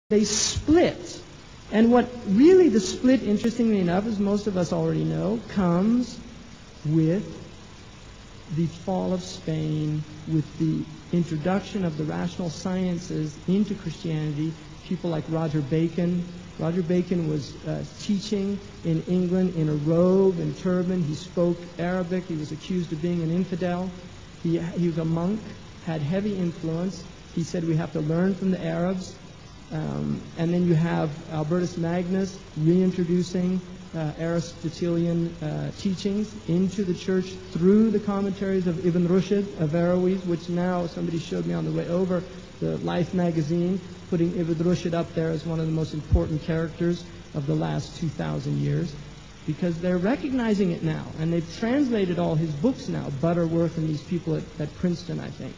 They split. And what really the split, interestingly enough, as most of us already know, comes with the fall of Spain, with the introduction of the rational sciences into Christianity. People like Roger Bacon. Roger Bacon was teaching in England in a robe and turban. He spoke Arabic. He was accused of being an infidel. He was a monk, had heavy influence. He said we have to learn from the Arabs. And then you have Albertus Magnus reintroducing Aristotelian teachings into the church through the commentaries of Ibn Rushd, Averroes, which now somebody showed me on the way over, the Life magazine, putting Ibn Rushd up there as one of the most important characters of the last 2,000 years, because they're recognizing it now, and they've translated all his books now, Butterworth and these people at Princeton, I think.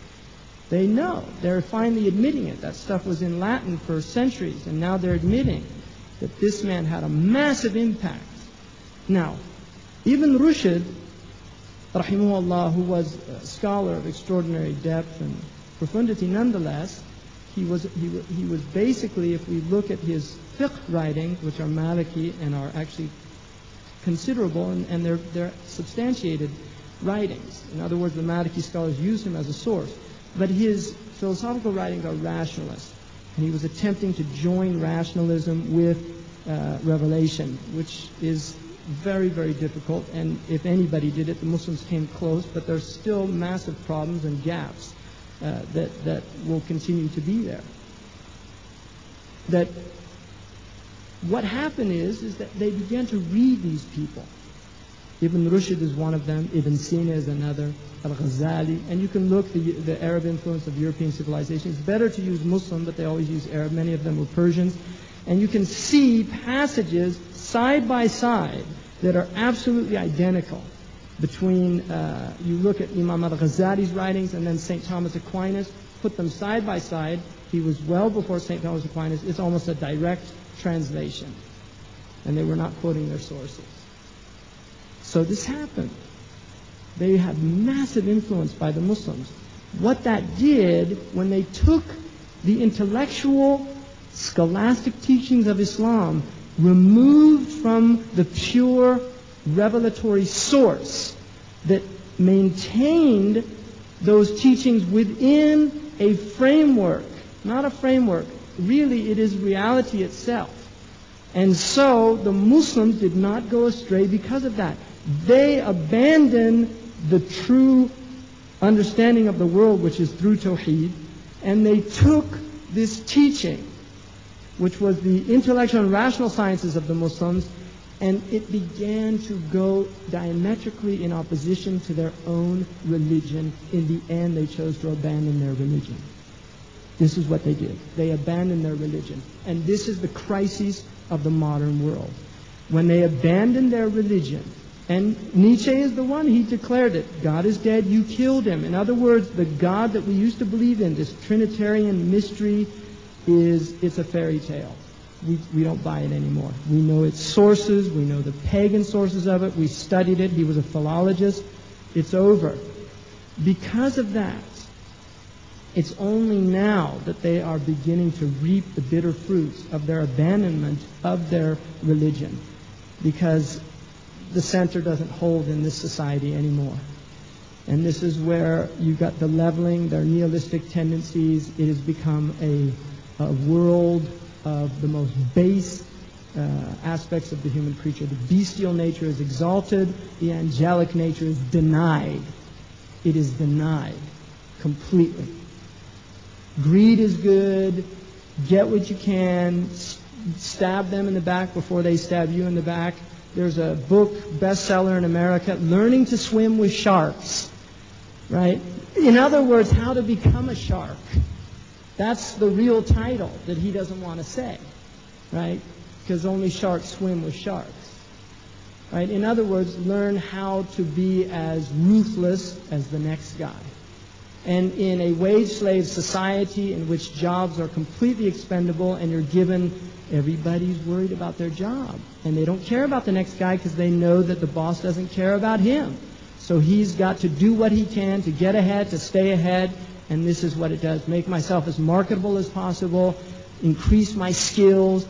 They know. They're finally admitting it. That stuff was in Latin for centuries, and now they're admitting that this man had a massive impact. Now, Ibn Rushd, rahimahullah, who was a scholar of extraordinary depth and profundity nonetheless, he was basically, if we look at his fiqh writings, which are Maliki and are actually considerable, and they're substantiated writings. In other words, the Maliki scholars use him as a source. But his philosophical writings are rationalist, and he was attempting to join rationalism with revelation, which is very, very difficult. And if anybody did it, the Muslims came close, but there's still massive problems and gaps that will continue to be there. That what happened is that they began to read these people. Ibn Rushd is one of them, Ibn Sina is another, Al-Ghazali, and you can look the Arab influence of European civilization. It's better to use Muslim, but they always use Arab. Many of them were Persians. And you can see passages side by side that are absolutely identical between, you look at Imam Al-Ghazali's writings and then St. Thomas Aquinas, put them side by side. He was well before St. Thomas Aquinas. It's almost a direct translation. And they were not quoting their sources. So this happened. They had massive influence by the Muslims. What that did, when they took the intellectual, scholastic teachings of Islam, removed from the pure revelatory source that maintained those teachings within a framework, not a framework, really it is reality itself. And so the Muslims did not go astray because of that. They abandoned the true understanding of the world, which is through Tawheed, and they took this teaching, which was the intellectual and rational sciences of the Muslims, and it began to go diametrically in opposition to their own religion. In the end, they chose to abandon their religion. This is what they did. They abandoned their religion. And this is the crisis of the modern world. When they abandoned their religion, and Nietzsche is the one, he declared it. God is dead, you killed him. In other words, the God that we used to believe in, this Trinitarian mystery, it's a fairy tale. We don't buy it anymore. We know its sources, we know the pagan sources of it, we studied it, he was a philologist. It's over. Because of that, it's only now that they are beginning to reap the bitter fruits of their abandonment of their religion. Because the center doesn't hold in this society anymore. And this is where you got the leveling, their nihilistic tendencies. It has become a world of the most base aspects of the human creature. The bestial nature is exalted. The angelic nature is denied. It is denied completely. Greed is good. Get what you can. Stab them in the back before they stab you in the back. There's a book, bestseller in America, Learning to Swim with Sharks, right? In other words, how to become a shark. That's the real title that he doesn't want to say, right? Because only sharks swim with sharks, right? In other words, learn how to be as ruthless as the next guy. And in a wage slave society in which jobs are completely expendable and you're given, everybody's worried about their job. And they don't care about the next guy because they know that the boss doesn't care about him. So he's got to do what he can to get ahead, to stay ahead. And this is what it does. Make myself as marketable as possible. increase my skills,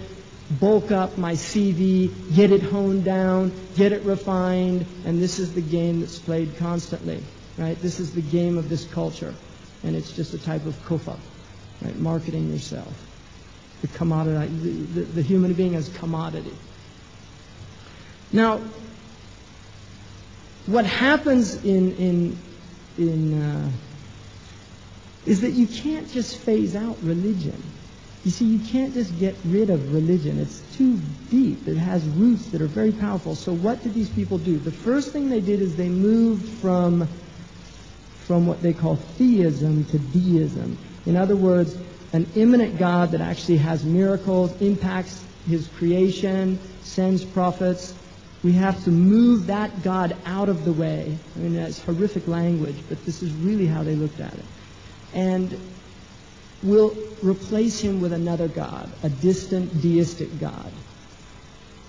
bulk up my CV, get it honed down, get it refined, and this is the game that's played constantly, right? This is the game of this culture, and it's just a type of kufr, right? Marketing yourself, the commodity, the human being as commodity. Now, what happens is that you can't just phase out religion. You see, you can't just get rid of religion. It's too deep. It has roots that are very powerful. So what did these people do? The first thing they did is they moved from what they call theism to deism. In other words, an immanent God that actually has miracles, impacts his creation, sends prophets. We have to move that God out of the way. I mean, that's horrific language, but this is really how they looked at it. And we'll replace him with another God, a distant deistic God,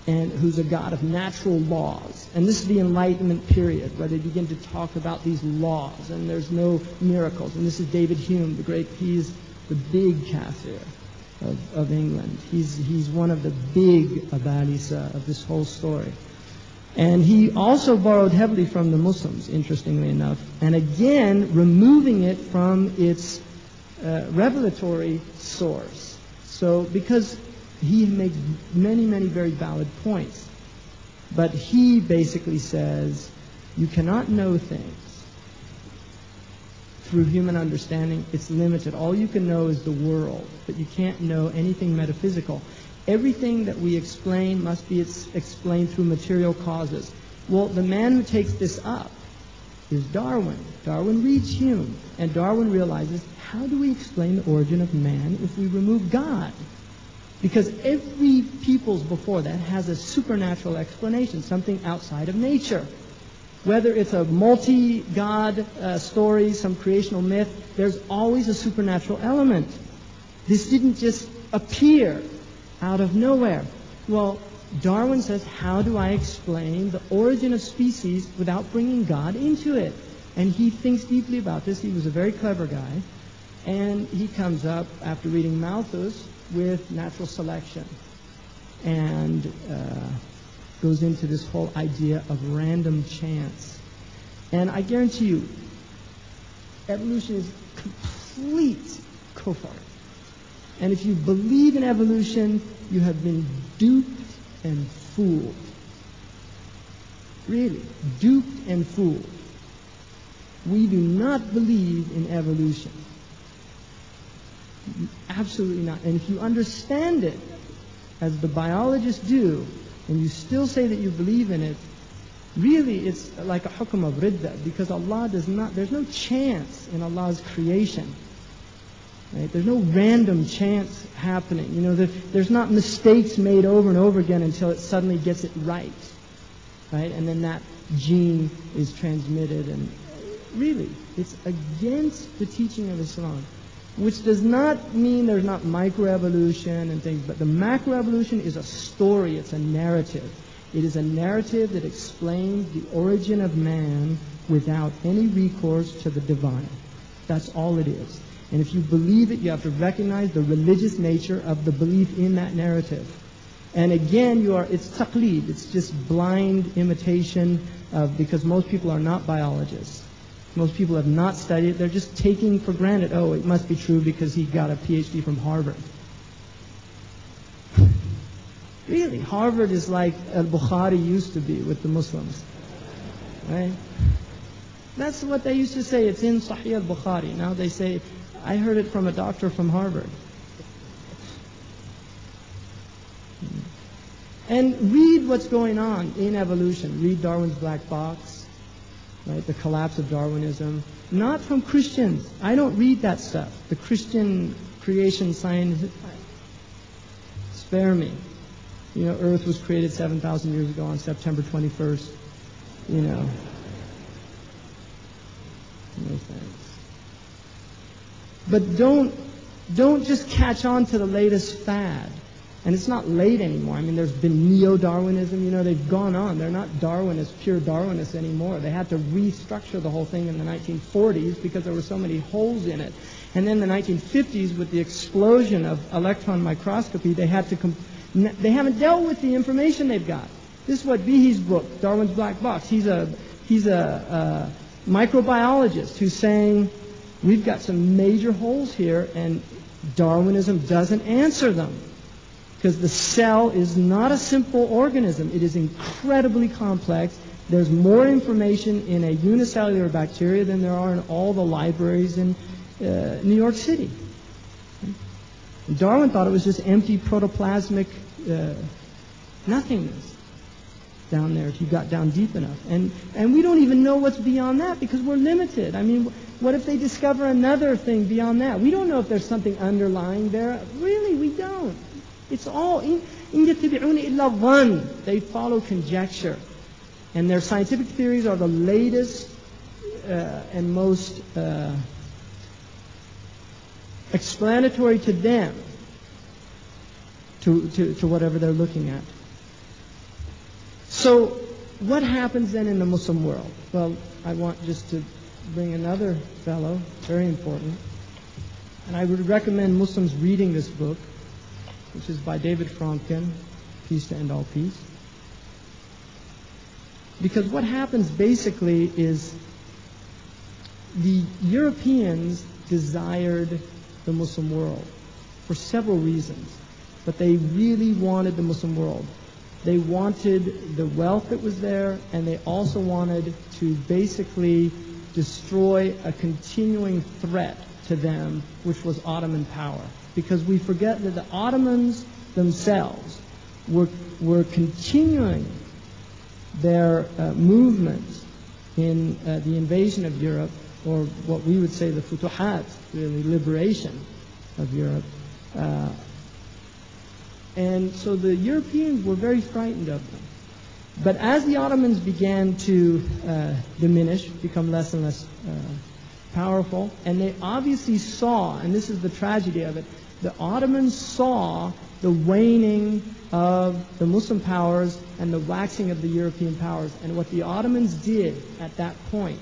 and who's a God of natural laws. And this is the Enlightenment period, where they begin to talk about these laws, and there's no miracles. And this is David Hume, the great, he's the big kafir of England. He's one of the big abalisa of this whole story. And he also borrowed heavily from the Muslims, interestingly enough, and again removing it from its revelatory source. So because he makes many, many very valid points, but he basically says you cannot know things through human understanding. It's limited. All you can know is the world, but you can't know anything metaphysical. Everything that we explain must be explained through material causes. Well, the man who takes this up is Darwin. Darwin reads Hume, and Darwin realizes, how do we explain the origin of man if we remove God? Because every peoples before that has a supernatural explanation, something outside of nature. Whether it's a multi-God story, some creational myth, there's always a supernatural element. This didn't just appear out of nowhere. Well, Darwin says, how do I explain the origin of species without bringing God into it? And he thinks deeply about this. He was a very clever guy. And he comes up, after reading Malthus, with natural selection. And goes into this whole idea of random chance. And I guarantee you, evolution is complete kufr. And if you believe in evolution, you have been duped and fooled. Really, duped and fooled. We do not believe in evolution. Absolutely not. And if you understand it, as the biologists do, and you still say that you believe in it, really it's like a hukm of ridda, because Allah does not, there's no chance in Allah's creation. Right? There's no random chance happening. You know, there's not mistakes made over and over again until it suddenly gets it right. Right? And then that gene is transmitted. And really, it's against the teaching of Islam. Which does not mean there's not microevolution and things, but the macroevolution is a story, it's a narrative. It is a narrative that explains the origin of man without any recourse to the divine. That's all it is. And if you believe it, you have to recognize the religious nature of the belief in that narrative. And again, it's taqleed, it's just blind imitation because most people are not biologists. Most people have not studied it. They're just taking for granted, oh, it must be true because he got a PhD from Harvard. Really, Harvard is like al-Bukhari used to be with the Muslims. Right? That's what they used to say. It's in Sahih al-Bukhari. Now they say, I heard it from a doctor from Harvard. And read what's going on in evolution. Read Darwin's Black Box, right? The collapse of Darwinism. Not from Christians. I don't read that stuff. The Christian creation science. Spare me. You know, Earth was created 7,000 years ago on September 21st. You know. No thanks. But don't just catch on to the latest fad. And it's not late anymore. I mean, there's been neo-Darwinism. You know, they've gone on. They're not Darwinists, pure Darwinists anymore. They had to restructure the whole thing in the 1940s because there were so many holes in it. And then the 1950s, with the explosion of electron microscopy, they haven't dealt with the information they've got. This is what Behe's book, Darwin's Black Box. He's a microbiologist who's saying we've got some major holes here, and Darwinism doesn't answer them. Because the cell is not a simple organism. It is incredibly complex. There's more information in a unicellular bacteria than there are in all the libraries in New York City. And Darwin thought it was just empty protoplasmic nothingness down there if you got down deep enough. And we don't even know what's beyond that because we're limited. I mean, what if they discover another thing beyond that? We don't know if there's something underlying there. Really, we don't. It's all in يَتَّبِعُونَ إِلَّا الظَّنَّ. They follow conjecture. And their scientific theories are the latest and most explanatory to them to whatever they're looking at. So what happens then in the Muslim world? Well, I want just to bring another fellow, very important. And I would recommend Muslims reading this book, which is by David Fromkin, Peace to End All Peace. Because what happens basically is the Europeans desired the Muslim world for several reasons, but they really wanted the Muslim world. They wanted the wealth that was there, and they also wanted to basically destroy a continuing threat to them, which was Ottoman power. Because we forget that the Ottomans themselves were continuing their movements in the invasion of Europe, or what we would say the futuhat, really liberation of Europe. And so the Europeans were very frightened of them. But as the Ottomans began to diminish, become less and less powerful, and they obviously saw, and this is the tragedy of it, the Ottomans saw the waning of the Muslim powers and the waxing of the European powers. And what the Ottomans did at that point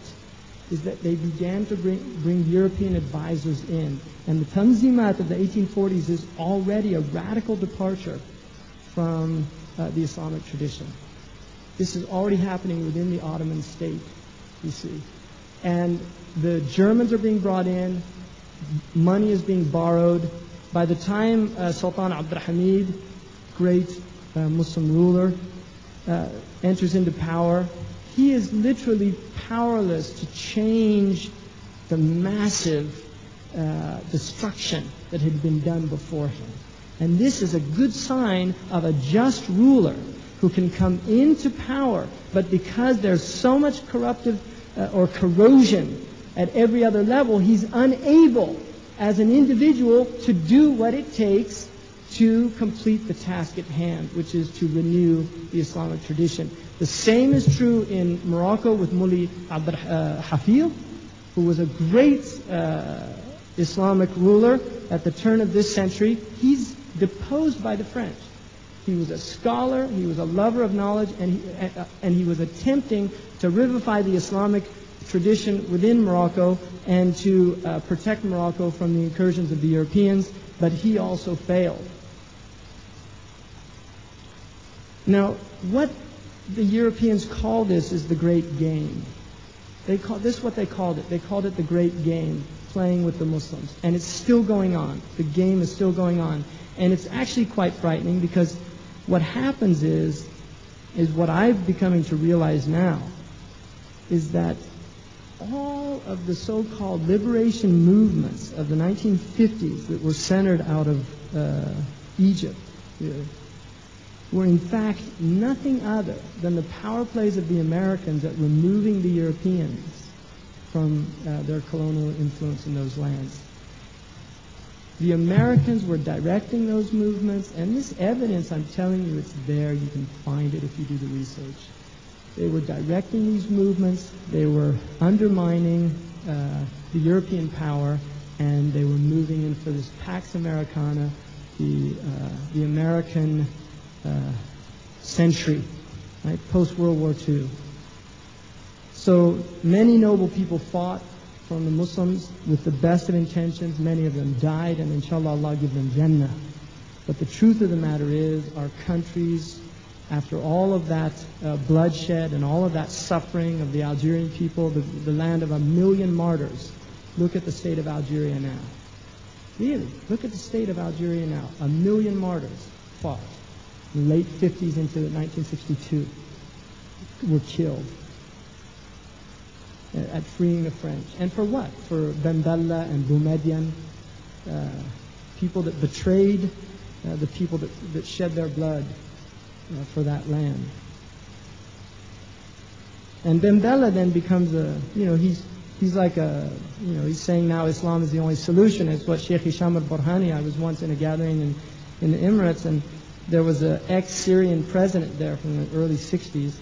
is that they began to bring European advisors in. And the Tanzimat of the 1840s is already a radical departure from the Islamic tradition. This is already happening within the Ottoman state, you see. And the Germans are being brought in, money is being borrowed. By the time Sultan Abdul Hamid, great Muslim ruler, enters into power, he is literally powerless to change the massive destruction that had been done before him. And this is a good sign of a just ruler who can come into power, but because there's so much corruptive or corrosion at every other level, he's unable as an individual to do what it takes to complete the task at hand, which is to renew the Islamic tradition. The same is true in Morocco with Mulli Abd Hafid, who was a great Islamic ruler at the turn of this century. He's deposed by the French. He was a scholar, he was a lover of knowledge, and he was attempting to revivify the Islamic tradition within Morocco and to protect Morocco from the incursions of the Europeans, but he also failed. Now, what the Europeans call this is the Great Game. This is what they called it. They called it the Great Game, playing with the Muslims. And it's still going on. The game is still going on. And it's actually quite frightening because what happens is what I'm becoming to realize now, is that all of the so-called liberation movements of the 1950s that were centered out of Egypt were in fact nothing other than the power plays of the Americans at removing the Europeans from their colonial influence in those lands. The Americans were directing those movements, and this evidence, I'm telling you, it's there. You can find it if you do the research. They were directing these movements, they were undermining the European power, and they were moving in for this Pax Americana, the American century, right, post-World War II. So many noble people fought from the Muslims with the best of intentions. Many of them died, and inshallah Allah give them Jannah. But the truth of the matter is, our countries, after all of that bloodshed and all of that suffering of the Algerian people, the land of 1 million martyrs, look at the state of Algeria now. Really, look at the state of Algeria now. 1 million martyrs fought. In the late 50s into 1962 were killed at freeing the French. And for what? For Ben Bella and Boumediene, people that betrayed the people that shed their blood for that land. And Ben Bella then becomes he's like he's saying now Islam is the only solution. It's what Shaykh Hisham al-Burhani, I was once in a gathering in the Emirates, and there was an ex-Syrian president there from the early 60s,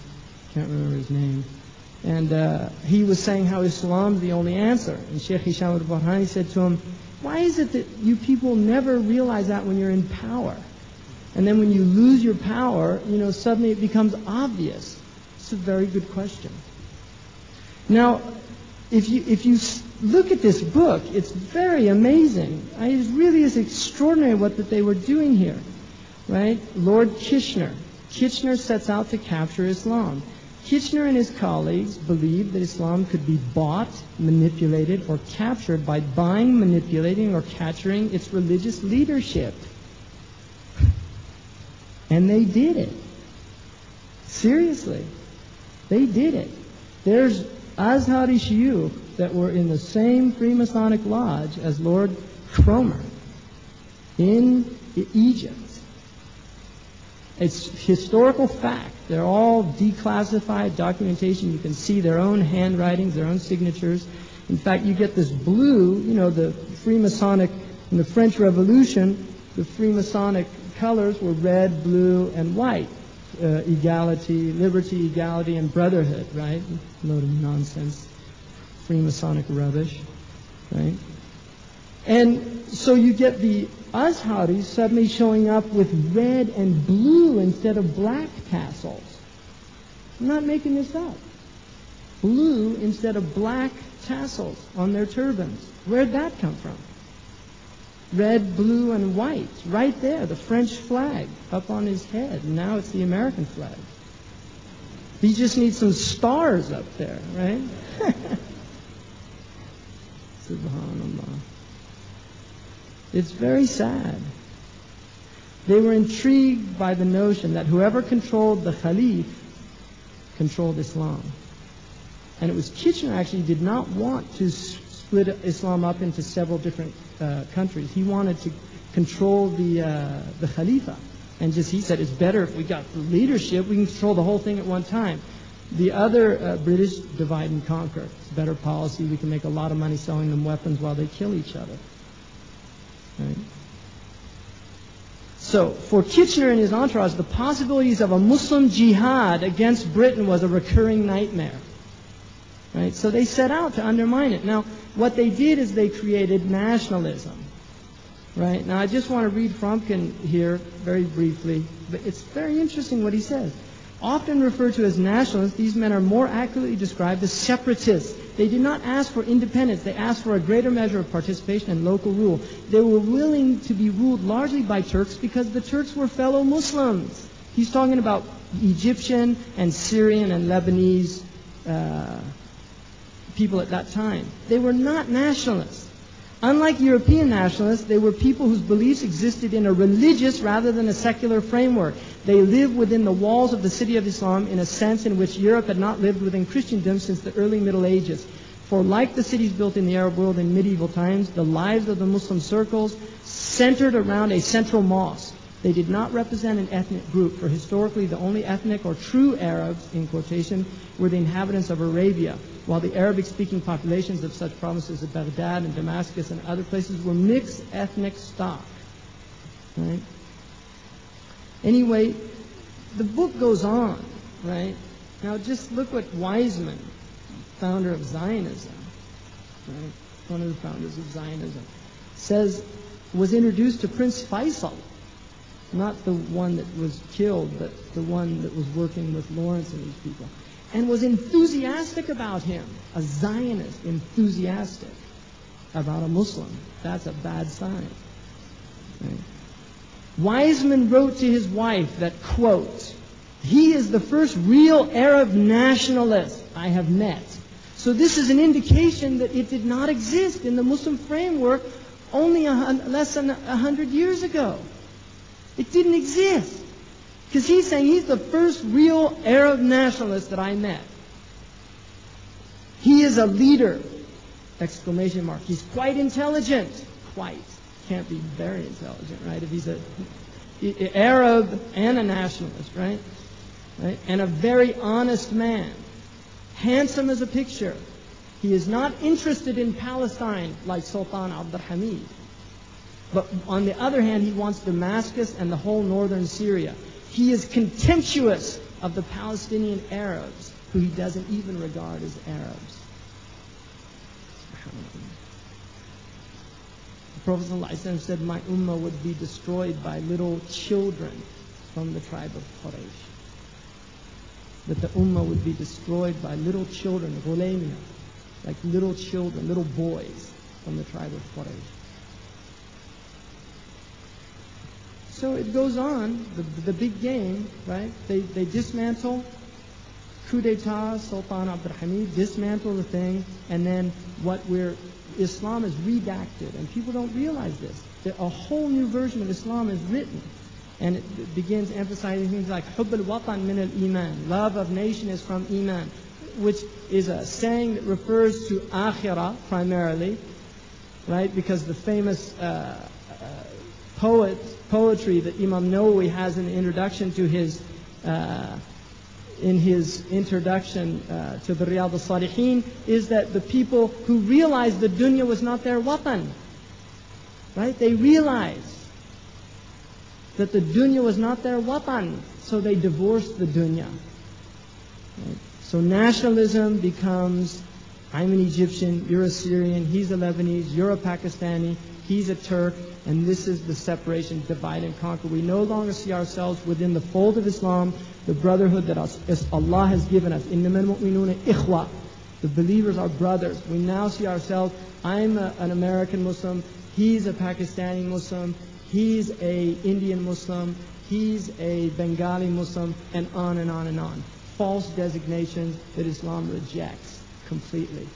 can't remember his name, and he was saying how Islam's the only answer. And Shaykh Hisham al-Burhani said to him, why is it that you people never realize that when you're in power? And then when you lose your power, suddenly it becomes obvious. It's a very good question. Now, if you look at this book, it's very amazing. It really is extraordinary what that they were doing here, right? Lord Kitchener. Kitchener sets out to capture Islam. Kitchener and his colleagues believed that Islam could be bought, manipulated, or captured by buying, manipulating, or capturing its religious leadership. And they did it. Seriously. They did it. There's Azhari Shuyukh that were in the same Freemasonic lodge as Lord Cromer in Egypt. It's historical fact. They're all declassified documentation. You can see their own handwritings, their own signatures. In fact, you get this blue, the Freemasonic, in the French Revolution, the Freemasonic colors were red, blue, and white. Equality, liberty, equality, and brotherhood, right? Load of nonsense. Freemasonic rubbish, right? And so you get the Azharis suddenly showing up with red and blue instead of black tassels. I'm not making this up. Blue instead of black tassels on their turbans. Where'd that come from? Red, blue, and white. Right there, the French flag up on his head. And now it's the American flag. He just needs some stars up there, right? Subhanallah. It's very sad. They were intrigued by the notion that whoever controlled the Khalif controlled Islam. And it was Kitchener actually did not want to split Islam up into several different countries. He wanted to control the Khalifa. And he said, it's better if we got the leadership, we can control the whole thing at one time. The other British divide and conquer. It's a better policy. We can make a lot of money selling them weapons while they kill each other. Right? So, for Kitchener and his entourage, the possibilities of a Muslim jihad against Britain was a recurring nightmare. Right? So they set out to undermine it. Now, what they did is they created nationalism. Right? Now, I just want to read Fromkin here very briefly. But it's very interesting what he says. Often referred to as nationalists, these men are more accurately described as separatists. They did not ask for independence. They asked for a greater measure of participation and local rule. They were willing to be ruled largely by Turks because the Turks were fellow Muslims. He's talking about Egyptian and Syrian and Lebanese people at that time. They were not nationalists. Unlike European nationalists, they were people whose beliefs existed in a religious rather than a secular framework. They lived within the walls of the city of Islam in a sense in which Europe had not lived within Christendom since the early Middle Ages. For like the cities built in the Arab world in medieval times, the lives of the Muslim circles centered around a central mosque. They did not represent an ethnic group, for historically the only ethnic or true Arabs, in quotation, were the inhabitants of Arabia, while the Arabic-speaking populations of such provinces as Baghdad and Damascus and other places were mixed ethnic stock. Right? Anyway, the book goes on, right? Now just look what Weizmann, founder of Zionism, right? One of the founders of Zionism, says was introduced to Prince Faisal, not the one that was killed, but the one that was working with Lawrence and these people. and was enthusiastic about him. A Zionist enthusiastic about a Muslim. That's a bad sign. Right? Wiseman wrote to his wife that, quote, "He is the first real Arab nationalist I have met." So this is an indication that it did not exist in the Muslim framework only less than 100 years ago. It didn't exist. Because he's saying he's the first real Arab nationalist that I met. He is a leader! Exclamation mark. He's quite intelligent. Quite. Can't be very intelligent, right? If he's an Arab and a nationalist, right? Right? And a very honest man. Handsome as a picture. He is not interested in Palestine like Sultan Abdul Hamid. But on the other hand, he wants Damascus and the whole northern Syria. He is contemptuous of the Palestinian Arabs, who he doesn't even regard as Arabs. The Prophet ﷺ said, "My ummah would be destroyed by little children from the tribe of Quraysh." That the ummah would be destroyed by little children, ghulaymiya, like little children, little boys from the tribe of Quraysh. So it goes on, the big game, right? They dismantle, coup d'etat, Sultan Abdul Hamid, dismantle the thing, and then Islam is redacted, and people don't realize this. A whole new version of Islam is written, and it begins emphasizing things like hubb al-watan min al-iman, love of nation is from iman, which is a saying that refers to akhirah primarily, right? Because the famous poetry that Imam Nawawi has in the introduction to his introduction to the Riyadh al-Salihin is that the people who realized the dunya was not their watan, right? They realized that the dunya was not their watan, so they divorced the dunya. Right? So nationalism becomes, I'm an Egyptian, you're a Syrian, he's a Lebanese, you're a Pakistani, he's a Turk, and this is the separation, divide and conquer. We no longer see ourselves within the fold of Islam, the brotherhood that Allah has given us. إِنَّمَا الْمُؤْمِنُونَ إِخْوَةٌ. The believers are brothers. We now see ourselves, I'm an American Muslim, he's a Pakistani Muslim, he's a Indian Muslim, he's a Bengali Muslim, and on and on and on. False designations that Islam rejects completely.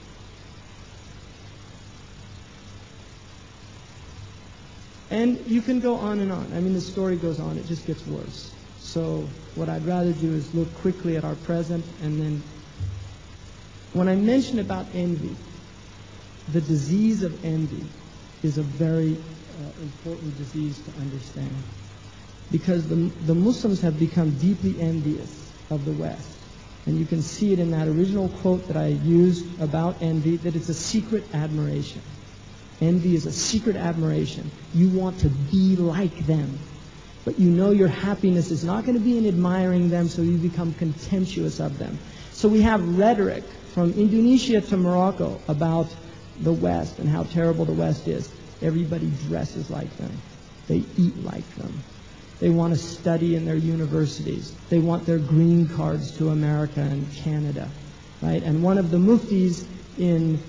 And you can go on and on. I mean, the story goes on. It just gets worse. So what I'd rather do is look quickly at our present, and then when I mention about envy, the disease of envy is a very important disease to understand. Because the Muslims have become deeply envious of the West. And you can see it in that original quote that I used about envy, that it's a secret admiration. Envy is a secret admiration. You want to be like them. But you know your happiness is not going to be in admiring them, so you become contemptuous of them. So we have rhetoric from Indonesia to Morocco about the West and how terrible the West is. Everybody dresses like them. They eat like them. They want to study in their universities. They want their green cards to America and Canada. Right? And one of the muftis in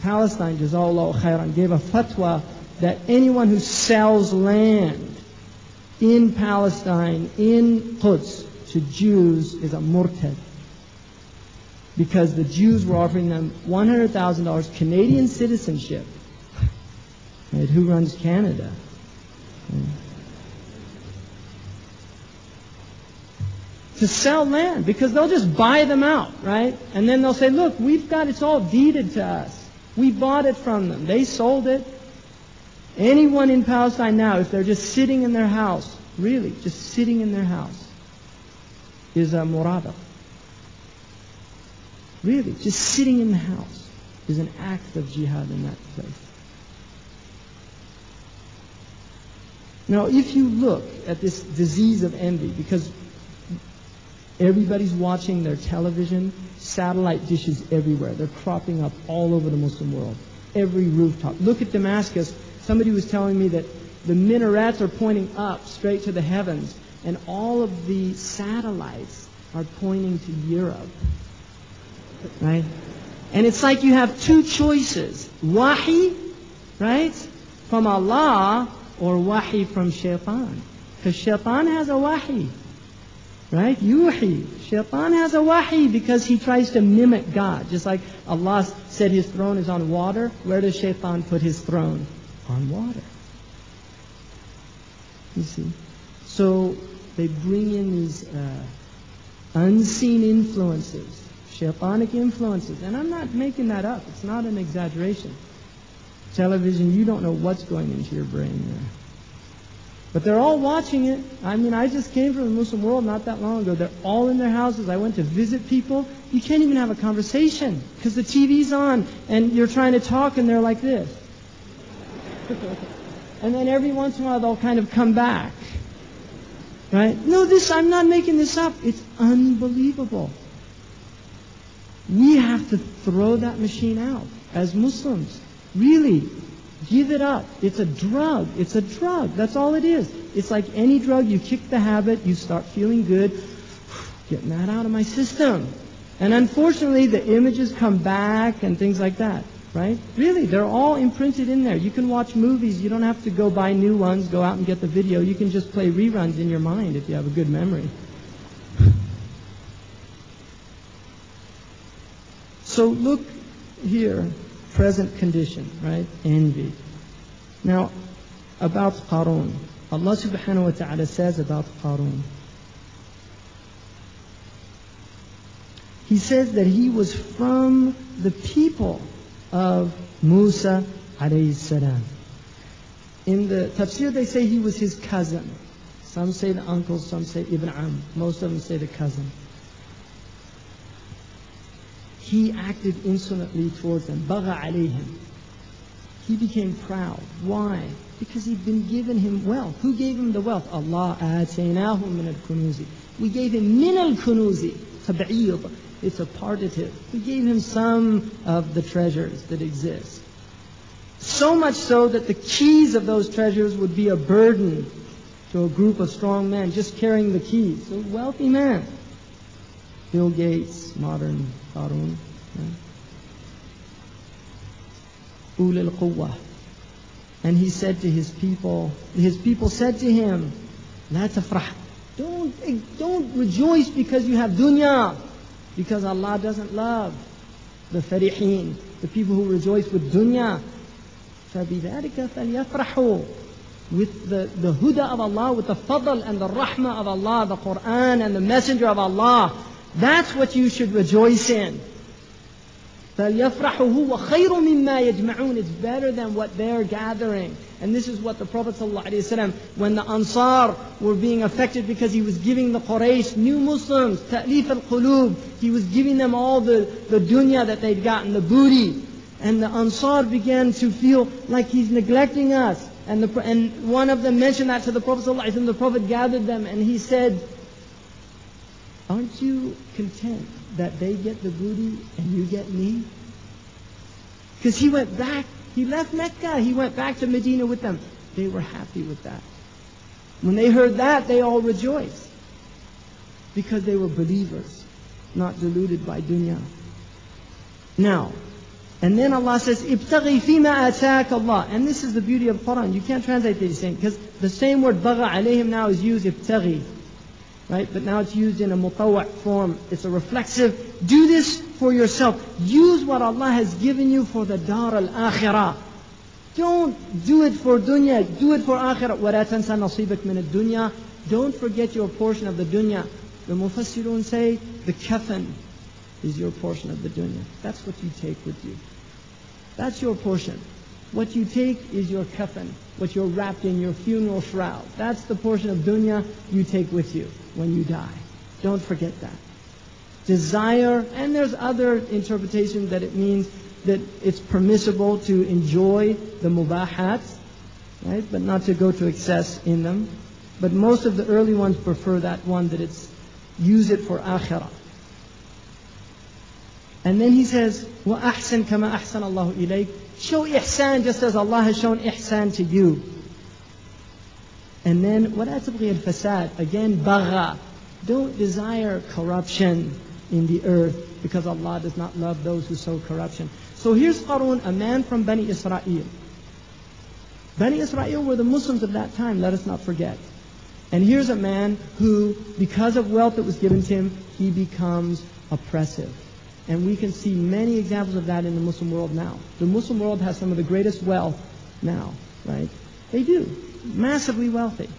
Palestine, Jazallahu Khairan, gave a fatwa that anyone who sells land in Palestine, in Quds, to Jews is a murtad. Because the Jews were offering them $100,000 Canadian citizenship. Right? Who runs Canada? Right? To sell land, because they'll just buy them out, right? And then they'll say, look, it's all deeded to us. We bought it from them. They sold it. Anyone in Palestine now, if they're just sitting in their house, really, just sitting in their house, is a murada. Really, just sitting in the house is an act of jihad in that place. Now, if you look at this disease of envy, because everybody's watching their television, satellite dishes everywhere. They're cropping up all over the Muslim world. Every rooftop. Look at Damascus. Somebody was telling me that the minarets are pointing up straight to the heavens, and all of the satellites are pointing to Europe. Right? And it's like you have two choices. Wahi, right, from Allah, or wahi from shaitan. Because shaitan has a wahi. Right? Yuhi. Shaitan has a wahi because he tries to mimic God. Just like Allah said His throne is on water. Where does shaitan put his throne? On water. You see? So they bring in these unseen influences, shaitanic influences. And I'm not making that up. It's not an exaggeration. Television, you don't know what's going into your brain there. But they're all watching it. I mean, I just came from the Muslim world not that long ago. They're all in their houses. I went to visit people. You can't even have a conversation because the TV's on and you're trying to talk and they're like this. And then every once in a while they'll kind of come back. Right? No, I'm not making this up. It's unbelievable. We have to throw that machine out as Muslims. Really. Give it up. It's a drug. It's a drug. That's all it is. It's like any drug. You kick the habit. You start feeling good. Getting that out of my system. And unfortunately, the images come back and things like that. Right? Really, they're all imprinted in there. You can watch movies. You don't have to go buy new ones, go out and get the video. You can just play reruns in your mind if you have a good memory. So look here. Present condition, right? Envy. Now, about Qarun. Allah subhanahu wa ta'ala says about Qarun. He says that he was from the people of Musa alayhi salam. In the tafsir they say he was his cousin. Some say the uncle, some say Ibn Am. Most of them say the cousin. He acted insolently towards them. Bagha alayhim. He became proud. Why? Because he'd been given him wealth. Who gave him the wealth? Allah. آتَيْنَاهُ مِنَ الْكُنُوزِ. We gave him min al-kunuzi. Tab'id. It's a partitive. We gave him some of the treasures that exist. So much so that the keys of those treasures would be a burden to a group of strong men just carrying the keys. So wealthy man. Bill Gates, modern Qarun. Ulil Quwwah. And he said to his people said to him, La tafrah. Don't rejoice because you have dunya. Because Allah doesn't love the farihin, the people who rejoice with dunya. فَبِذَلِكَ فَلْيَفْرَحُوا. With the huda of Allah, with the fadl and the rahmah of Allah, the Quran and the messenger of Allah. That's what you should rejoice in. فَلْيَفْرَحُوا هُوَ خَيْرٌ مِمَّا يَجْمَعُونَ. It's better than what they're gathering. And this is what the Prophet ﷺ, when the Ansar were being affected because he was giving the Quraysh, new Muslims, ta'lif al-qulub, he was giving them all the dunya that they'd gotten, the booty. And the Ansar began to feel like he's neglecting us. And one of them mentioned that to the Prophet ﷺ. The Prophet gathered them and he said, aren't you content that they get the booty and you get me? Because he went back, he left Mecca, he went back to Medina with them. They were happy with that. When they heard that, they all rejoiced. Because they were believers, not deluded by dunya. Now, and then Allah says, Ibtaghi fima atak Allah. And this is the beauty of Quran. You can't translate these things, because the same word bagha alayhim now is used, ibtaghi. Right? But now it's used in a mutawwa' form. It's a reflexive. Do this for yourself. Use what Allah has given you for the dar al-akhirah. Don't do it for dunya. Do it for akhirah. وَلَا تَنْسَى نَصِيبَكَ مِنَ الدُّنْيَا. Don't forget your portion of the dunya. The mufassirun say the kafan is your portion of the dunya. That's what you take with you. That's your portion. What you take is your kafan, what you're wrapped in, your funeral shroud. That's the portion of dunya you take with you when you die. Don't forget that. Desire, and there's other interpretations that it means that it's permissible to enjoy the mubahat, right? But not to go to excess in them. But most of the early ones prefer that one, that it's use it for akhirah. And then he says, وَأَحْسَنْ كَمَا أَحْسَنَ اللَّهُ إِلَيْكَ. Show ihsan just as Allah has shown ihsan to you. And then, وَلَا تَبْغِي الْفَسَادِ. Again, bagha. Don't desire corruption in the earth, because Allah does not love those who sow corruption. So here's Qarun, a man from Bani Israel. Bani Israel were the Muslims of that time, let us not forget. And here's a man who, because of wealth that was given to him, he becomes oppressive. And we can see many examples of that in the Muslim world now. The Muslim world has some of the greatest wealth now, right? They do. Massively wealthy.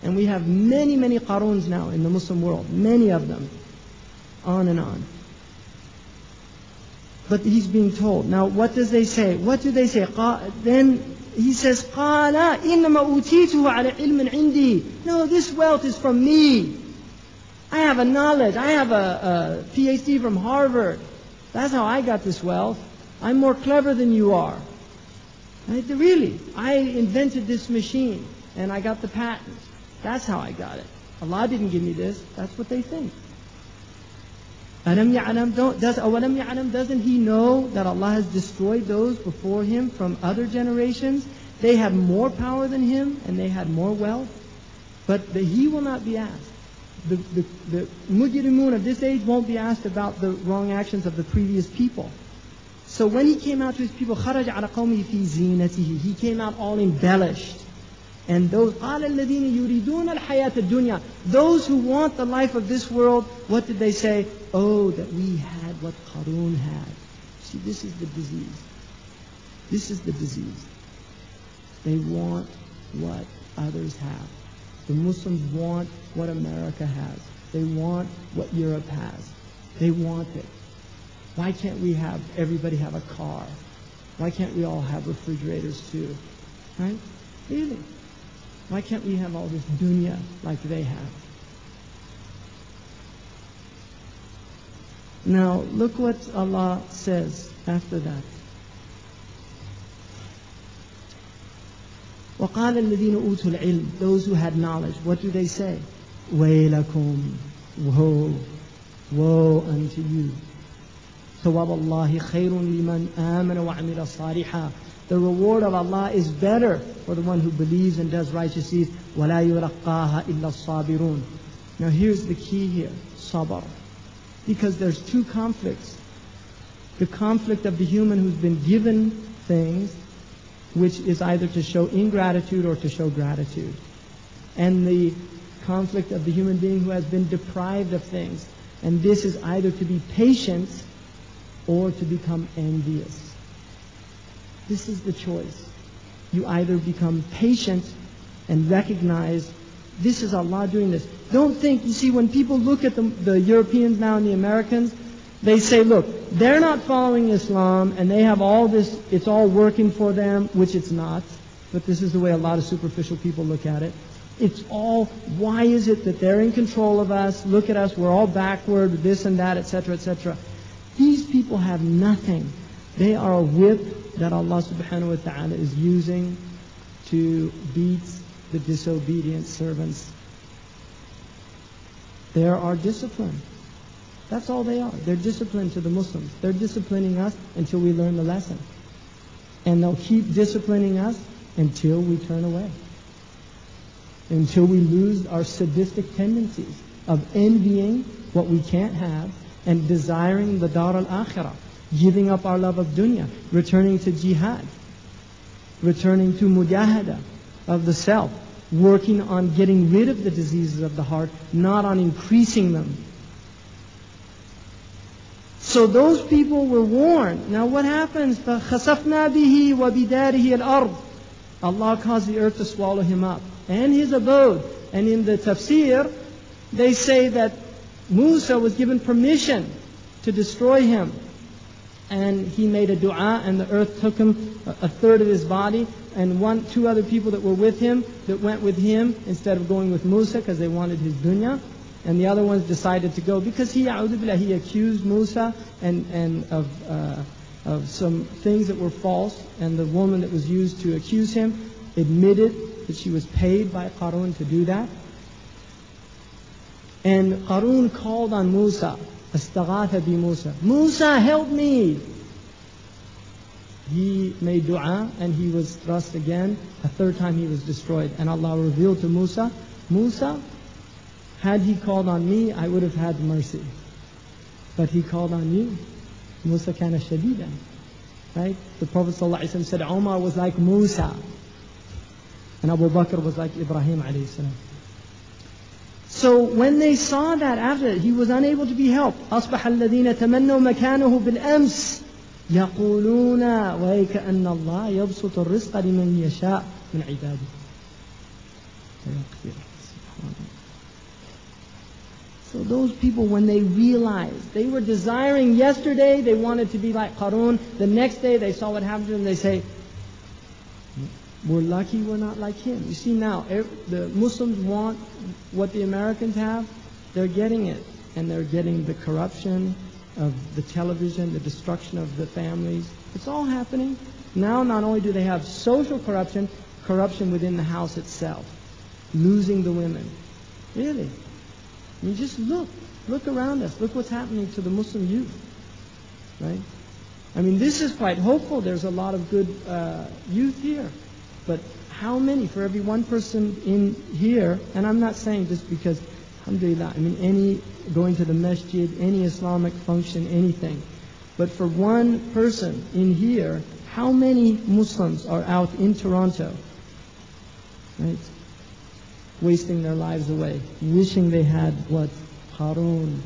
And we have many, many Qaruns now in the Muslim world. Many of them. On and on. But he's being told. Now, what does they say? What do they say? Then he says, قَالَ إِنَّمَا أُوتِيتُهُ عَلَى عِلْمٍ عِنْدِي. No, this wealth is from me. I have a knowledge. I have a PhD from Harvard. That's how I got this wealth. I'm more clever than you are. Right? Really, I invented this machine and I got the patent. That's how I got it. Allah didn't give me this. That's what they think. أَلَمْ يَعْلَمْ doesn't he know that Allah has destroyed those before him from other generations? They have more power than him and they had more wealth. But he will not be asked. The mujrimun of this age won't be asked about the wrong actions of the previous people. So when he came out to his people, خَرَجَ عَلَى قَوْمِهِ فِي زِينَتِهِ, he came out all embellished. And those قَالَ الَّذِينَ يُرِيدُونَ الْحَيَاةَ الدُّنْيَا, those who want the life of this world, what did they say? Oh, that we had what Qarun had. See, this is the disease. This is the disease. They want what others have. The Muslims want what America has. They want what Europe has. They want it. Why can't we have everybody have a car? Why can't we all have refrigerators too? Right? Really? Why can't we have all this dunya like they have? Now, look what Allah says after that. وَقَالَ الَّذِينَ أُوتُوا الْعِلْمِ, those who had knowledge, what do they say? وَيْلَكُمْ, woe, woe unto you. ثَوَابَ اللَّهِ خَيْرٌ لِمَنْ آمَنَ وَعَمِلَ صَالِحًا. The reward of Allah is better for the one who believes and does righteous deeds. وَلَا يُلَقَّاهَا إِلَّا الصَّابِرُونَ. Now here's the key here, sabr. Because there's two conflicts. The conflict of the human who's been given things, which is either to show ingratitude or to show gratitude. And the conflict of the human being who has been deprived of things. And this is either to be patient or to become envious. This is the choice. You either become patient and recognize this is Allah doing this. Don't think, you see, when people look at the Europeans now and the Americans, they say, look, they're not following Islam and they have all this, it's all working for them, which it's not. But this is the way a lot of superficial people look at it. It's all, why is it that they're in control of us? Look at us, we're all backward, this and that, etc., etc. These people have nothing. They are a whip that Allah subhanahu wa ta'ala is using to beat the disobedient servants. They are disciplined. That's all they are. They're disciplined to the Muslims. They're disciplining us until we learn the lesson. And they'll keep disciplining us until we turn away. Until we lose our sadistic tendencies of envying what we can't have and desiring the dar al-akhirah, giving up our love of dunya, returning to jihad, returning to mujahada of the self, working on getting rid of the diseases of the heart, not on increasing them. So those people were warned. Now what happens? فَخَسَفْنَا بِهِ وَبِدَارِهِ الْأَرْضِ. Allah caused the earth to swallow him up and his abode. And in the tafsir, they say that Musa was given permission to destroy him. And he made a dua, and the earth took him, a third of his body, and two other people that were with him, that went with him instead of going with Musa because they wanted his dunya. And the other ones decided to go because he accused Musa and of some things that were false, and the woman that was used to accuse him admitted that she was paid by Qarun to do that. And Qarun called on Musa, استغاث بموسى, Musa, help me. He made dua and he was thrust again. A third time he was destroyed. And Allah revealed to Musa, Musa, Had he called on me, I would have had mercy. But he called on you. Musa kana shadidan. Right? The Prophet ﷺ said Umar was like Musa. And Abu Bakr was like Ibrahim alayhi salam. So when they saw that after he was unable to be helped, أصبح الذين تمنوا مكانه بالأمس يقولون ويكأن الله يبسط الرزق لمن يشاء من عباده. So those people, when they realized, they were desiring yesterday, they wanted to be like Qarun. The next day they saw what happened to them, they say, we're lucky we're not like him. You see now, the Muslims want what the Americans have. They're getting it. And they're getting the corruption of the television, the destruction of the families. It's all happening. Now not only do they have social corruption, corruption within the house itself. Losing the women. Really. I mean, just look. Look around us. Look what's happening to the Muslim youth. Right? I mean, this is quite hopeful. There's a lot of good youth here. But how many, for every one person in here, and I'm not saying just because, alhamdulillah, I mean any going to the masjid, any Islamic function, anything. But for one person in here, how many Muslims are out in Toronto, right, wasting their lives away, wishing they had what Harun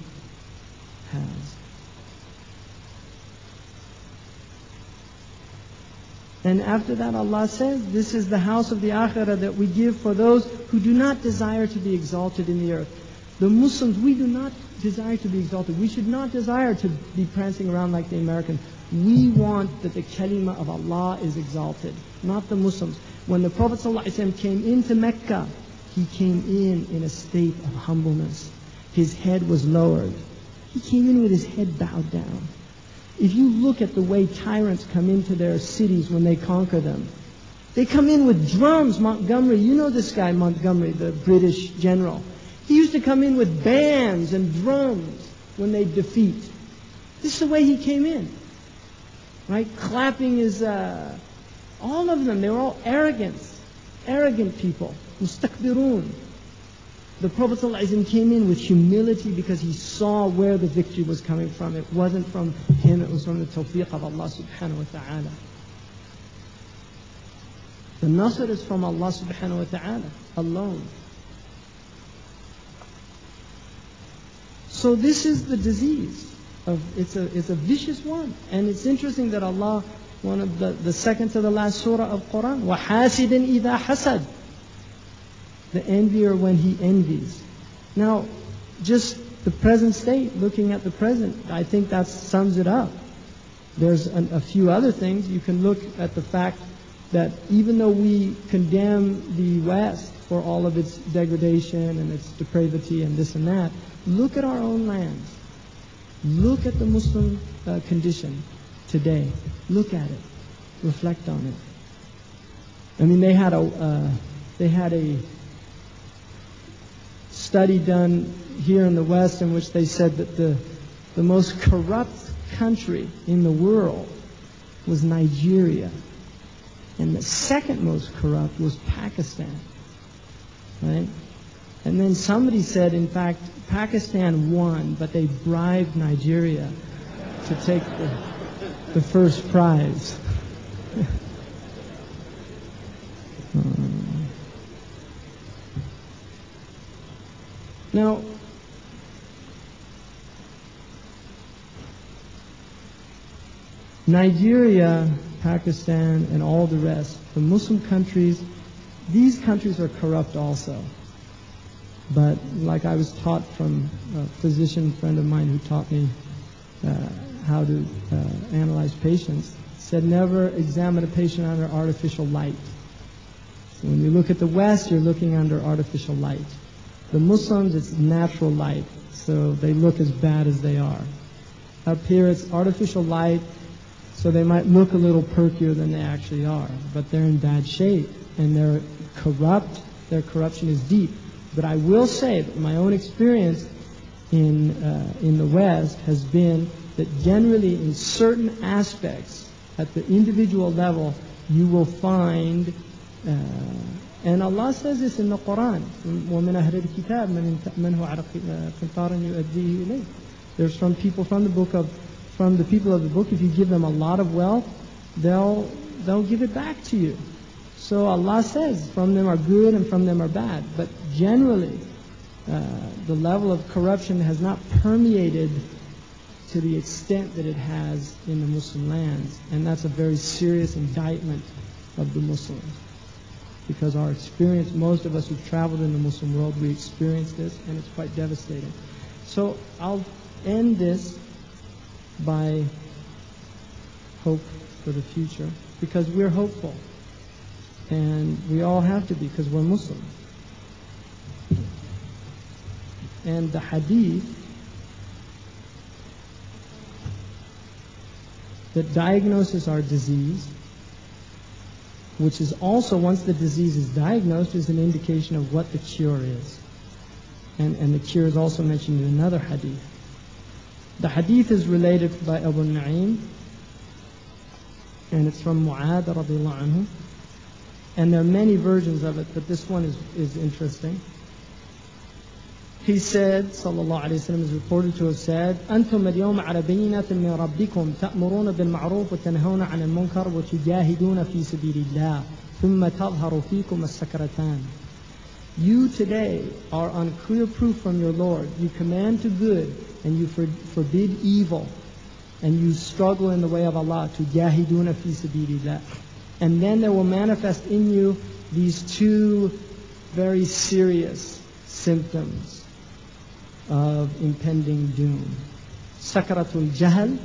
has? And after that Allah says, this is the house of the akhirah that we give for those who do not desire to be exalted in the earth. The Muslims, we do not desire to be exalted. We should not desire to be prancing around like the Americans. We want that the kalima of Allah is exalted, not the Muslims. When the Prophet ﷺ came into Mecca, he came in a state of humbleness. His head was lowered. He came in with his head bowed down. If you look at the way tyrants come into their cities when they conquer them, they come in with drums. Montgomery, you know this guy Montgomery, the British general. He used to come in with bands and drums when they defeat. This is the way he came in. Right? Clapping his, all of them, they were all arrogant people. Mustakbirun. The Prophet ﷺ came in with humility because he saw where the victory was coming from. It wasn't from him, it was from the tawfiq of Allah subhanahu wa ta'ala. The nasr is from Allah subhanahu wa ta'ala alone. So this is the disease. It's a vicious one. And it's interesting that Allah, one of the second to the last surah of Quran, وَحَاسِدٍ إِذَا حَسَدٍ, the envier when he envies. Now, just the present state, looking at the present, I think that sums it up. There's a few other things. You can look at the fact that even though we condemn the West for all of its degradation and its depravity and this and that, look at our own lands. Look at the Muslim condition today. Look at it. Reflect on it. I mean, they had a study done here in the West in which they said that the most corrupt country in the world was Nigeria, and the second most corrupt was Pakistan, right? And then somebody said, in fact, Pakistan won, but they bribed Nigeria to take the first prize. Now, Nigeria, Pakistan, and all the rest, the Muslim countries, these countries are corrupt also. But like I was taught from a physician friend of mine who taught me how to analyze patients, said never examine a patient under artificial light. So when you look at the West, you're looking under artificial light. The Muslims, it's natural light, so they look as bad as they are. Up here, it's artificial light, so they might look a little perkier than they actually are, but they're in bad shape, and they're corrupt. Their corruption is deep. But I will say that my own experience in the West has been that generally in certain aspects, at the individual level, you will find And Allah says this in the Quran, وَمِنْ أَهْلِ الْكِتَابِ مَنْ هُوَ عَلَى قِنْطَارٍ يُؤَدِّيهِ إِلَيْهِ. There's from the people of the book, if you give them a lot of wealth, they'll give it back to you. So Allah says, from them are good and from them are bad. But generally, the level of corruption has not permeated to the extent that it has in the Muslim lands. And that's a very serious indictment of the Muslims. Because our experience, most of us who've traveled in the Muslim world, we experience this, and it's quite devastating. So I'll end this by hope for the future, because we're hopeful. And we all have to be, because we're Muslim. And the Hadith that diagnoses our disease, which is also, once the disease is diagnosed, is an indication of what the cure is. And the cure is also mentioned in another hadith. The hadith is related by Abu Na'im, and it's from Mu'adh radiallahu anhu. And there are many versions of it, but this one is interesting. He said, sallallahu alayhi wa sallam, is reported to have said, أنتم اليوم على بينة من ربكم تأمرون بالمعروف وتنهون عن المنكر وتجاهدون في سبيل الله ثم تظهر فيكم السكرتان. You today are on clear proof from your Lord. You command to good and you forbid evil, and you struggle in the way of Allah. تجاهدون في سبيل الله. And then there will manifest in you these two very serious symptoms of impending doom. Sakaratul jahl,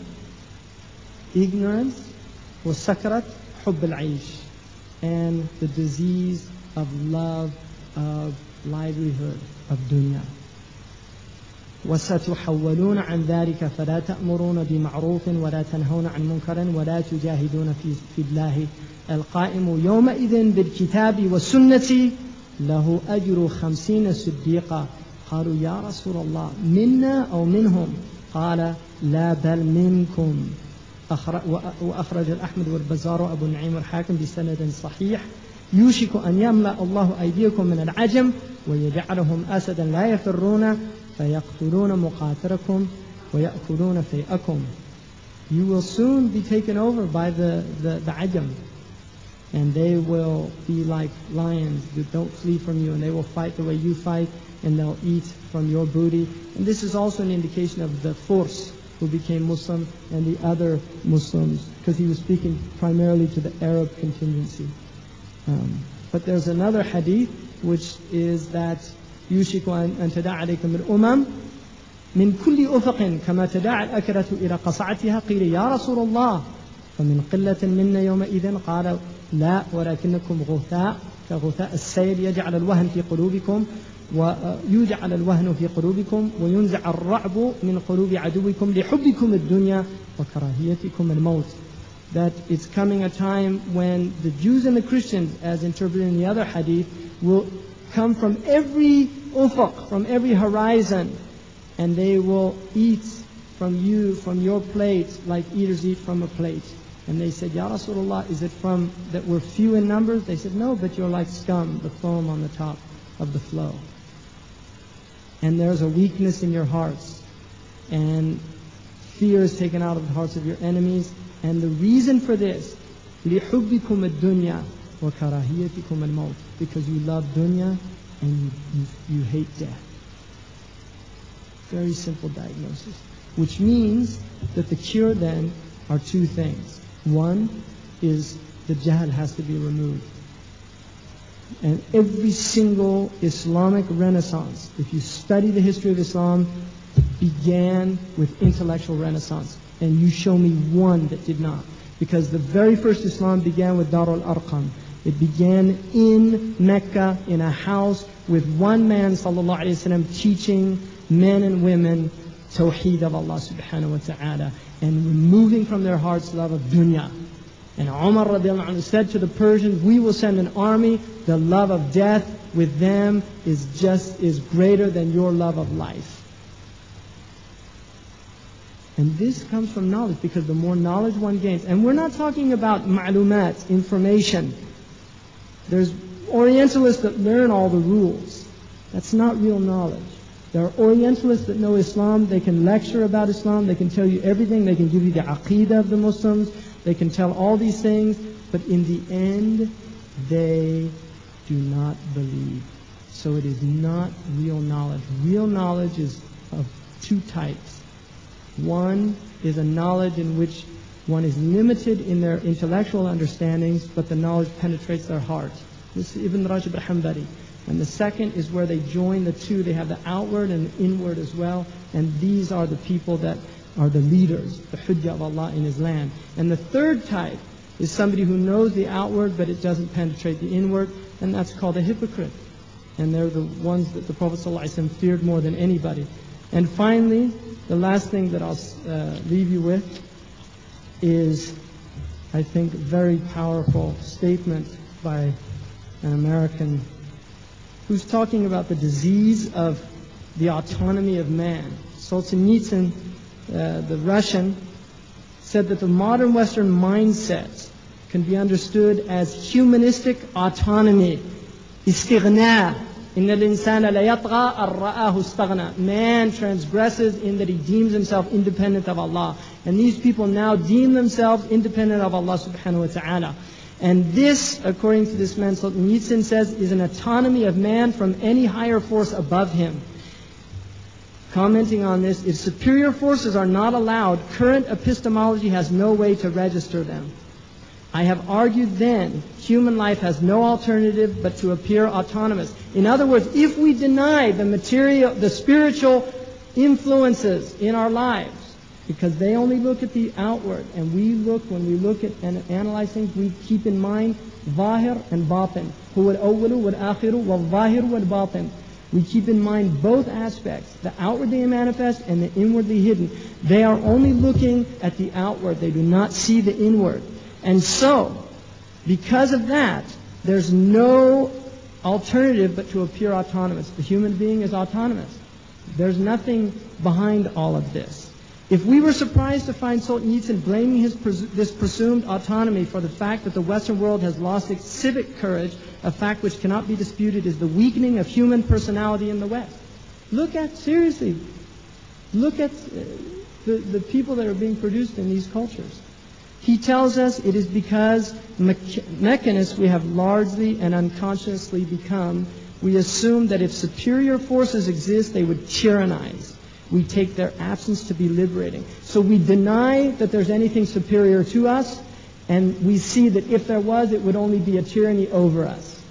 ignorance, or sakarat hubb al-aish, and the disease of love of livelihood, of dunya. وَسَتُحَوَّلُونَ عَنْ ذَلِكَ فَلَا تَأْمُرُونَ بِمَعْرُوفٍ وَلَا تَنْهَوْنَ عَنْ مُنْكَرٍ وَلَا تُجَاهِدُونَ فِي اللَّهِ الْقَائِمُ يَوْمَئِذٍ بِالْكِتَابِ وَالسُّنَّةِ لَهُ أَجْرُ 50 صِدِّيقًا. قالوا يا رسول الله منا أو منهم؟ قال لا بل منكم. وأخرج الأحمد والبزار وأبو النعيم والحاكم بسند صحيح. يوشك أن يملأ الله أيديكم من العجم ويجعلهم أسدا لا يفرون فيقتلون مقاتلكم ويأكلون فيئكم. You will soon be taken over by the ajam, and they will be like lions that don't flee from you, and they will fight the way you fight, and they'll eat from your booty. And this is also an indication of the force who became Muslim and the other Muslims, because he was speaking primarily to the Arab contingency. But there's another hadith which is that يوشك أن تداعى عليكم الأمم من كل أفق كما تداعى الأكلة إلى قصعتها. قيل يا رسول الله فمن قلة منا يومئذ؟ قال لا ولكنكم غثاء كغثاء السيل يجعل الوهن في قلوبكم ويجعل الوهن في قلوبكم وينزع الرعب من قلوب عدوكم لحبكم الدنيا وكراهيتكم الموت. That it's coming a time when the Jews and the Christians, as interpreted in the other hadith, will come from every ufuq, from every horizon, and they will eat from you, from your plate, like eaters eat from a plate. And they said, Ya Rasulullah, is it from that we're few in numbers? They said, no, but you're like scum, the foam on the top of the flow. And there's a weakness in your hearts, and fear is taken out of the hearts of your enemies. And the reason for this, لِحُبِّكُمُ الدُّنْيَا وَكَرَاهِيَتِكُمُ الْمَوْتِ, because you love dunya and you hate death. Very simple diagnosis. Which means that the cure then are two things. One is the jahl has to be removed. And every single Islamic renaissance, if you study the history of Islam, began with intellectual renaissance. And you show me one that did not. Because the very first Islam began with Dar al-Arqam. It began in Mecca, in a house, with one man, sallallahu alayhi wa sallam, teaching men and women tawheed of Allah subhanahu wa ta'ala, and removing from their hearts love of dunya. And Umar radiallahu anhu said to the Persians, we will send an army, the love of death with them is greater than your love of life. And this comes from knowledge, because the more knowledge one gains, and we're not talking about ma'lumat, information. There's Orientalists that learn all the rules. That's not real knowledge. There are Orientalists that know Islam. They can lecture about Islam. They can tell you everything. They can give you the aqeedah of the Muslims. They can tell all these things. But in the end, they do not believe. So it is not real knowledge. Real knowledge is of two types. One is a knowledge in which one is limited in their intellectual understandings, but the knowledge penetrates their heart. This is Ibn Rajab al-Hanbali. And the second is where they join the two. They have the outward and the inward as well. And these are the people that are the leaders, the Hujjah of Allah in His land. And the third type is somebody who knows the outward, but it doesn't penetrate the inward, and that's called a hypocrite. And they're the ones that the Prophet ﷺ feared more than anybody. And finally, the last thing that I'll leave you with is, I think, a very powerful statement by an American who's talking about the disease of the autonomy of man. Solzhenitsyn, the Russian, said that the modern Western mindset can be understood as humanistic autonomy. Istighna. Inna al-insana la yatgha ar-ra'ahu istaghna. Man transgresses in that he deems himself independent of Allah. And these people now deem themselves independent of Allah subhanahu wa ta'ala. And this, according to this man, Solzhenitsyn says, is an autonomy of man from any higher force above him. Commenting on this, if superior forces are not allowed, current epistemology has no way to register them. I have argued then, human life has no alternative but to appear autonomous. In other words, if we deny the material, the spiritual influences in our lives, because they only look at the outward, and when we look at and analyze things, we keep in mind zahir and batin. Huwa al-awwalu wal-akhiru wal-zahiru wal-batin. We keep in mind both aspects, the outwardly manifest and the inwardly hidden. They are only looking at the outward. They do not see the inward. And so, because of that, there's no alternative but to appear autonomous. The human being is autonomous. There's nothing behind all of this. If we were surprised to find Solzhenitsyn blaming this presumed autonomy for the fact that the Western world has lost its civic courage, a fact which cannot be disputed is the weakening of human personality in the West. Look at the people that are being produced in these cultures. He tells us it is because mechanists we have largely and unconsciously become. We assume that if superior forces exist, they would tyrannize. We take their absence to be liberating. So we deny that there's anything superior to us, and we see that if there was, it would only be a tyranny over us.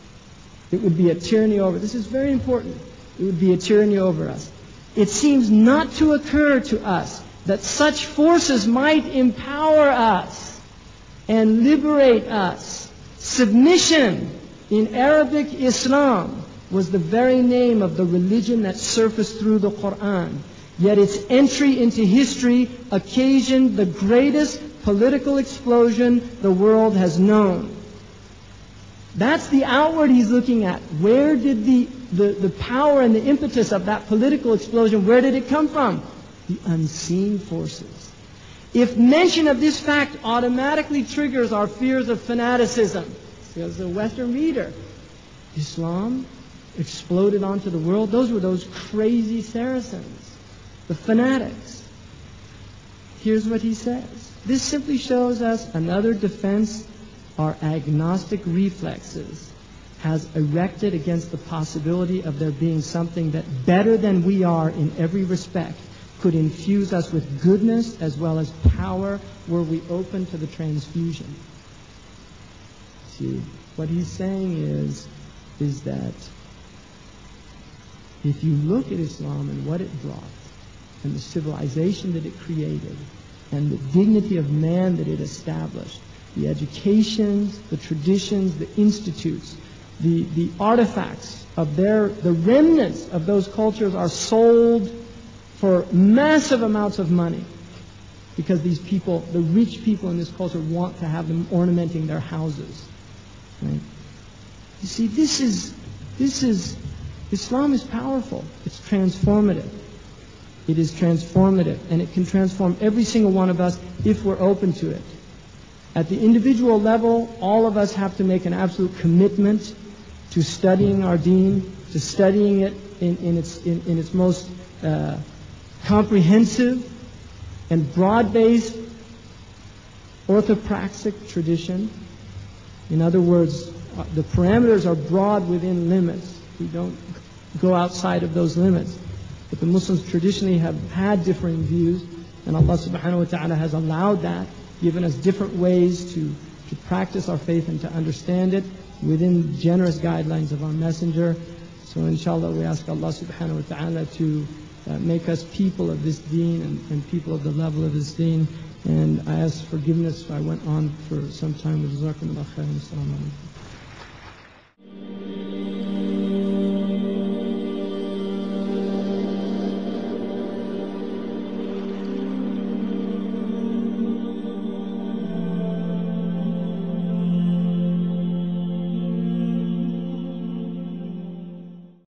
It would be a tyranny over. This is very important. It would be a tyranny over us. It seems not to occur to us that such forces might empower us and liberate us. Submission in Arabic Islam was the very name of the religion that surfaced through the Quran. Yet its entry into history occasioned the greatest political explosion the world has known. That's the outward he's looking at. Where did the power and the impetus of that political explosion, where did it come from? The unseen forces. If mention of this fact automatically triggers our fears of fanaticism, as a Western reader, Islam exploded onto the world. Those were those crazy Saracens, the fanatics. Here's what he says. This simply shows us another defense our agnostic reflexes has erected against the possibility of there being something that better than we are in every respect could infuse us with goodness as well as power were we open to the transfusion. See, what he's saying is that if you look at Islam and what it brought, and the civilization that it created, and the dignity of man that it established, the educations, the traditions, the institutes, the artifacts of the remnants of those cultures are sold for massive amounts of money because these people, the rich people in this culture, want to have them ornamenting their houses. Right? You see, Islam is powerful. It's transformative. It is transformative, and it can transform every single one of us if we're open to it. At the individual level, all of us have to make an absolute commitment to studying our deen, to studying it in its most comprehensive and broad-based orthopraxic tradition. In other words, the parameters are broad within limits. We don't go outside of those limits. But the Muslims traditionally have had differing views, and Allah subhanahu wa ta'ala has allowed that, given us different ways to practice our faith and to understand it within generous guidelines of our Messenger. So inshallah we ask Allah subhanahu wa ta'ala to make us people of this deen and people of the level of this deen. And I ask forgiveness if I went on for some time. Jazakumullah khairan. Assalamu alaikum.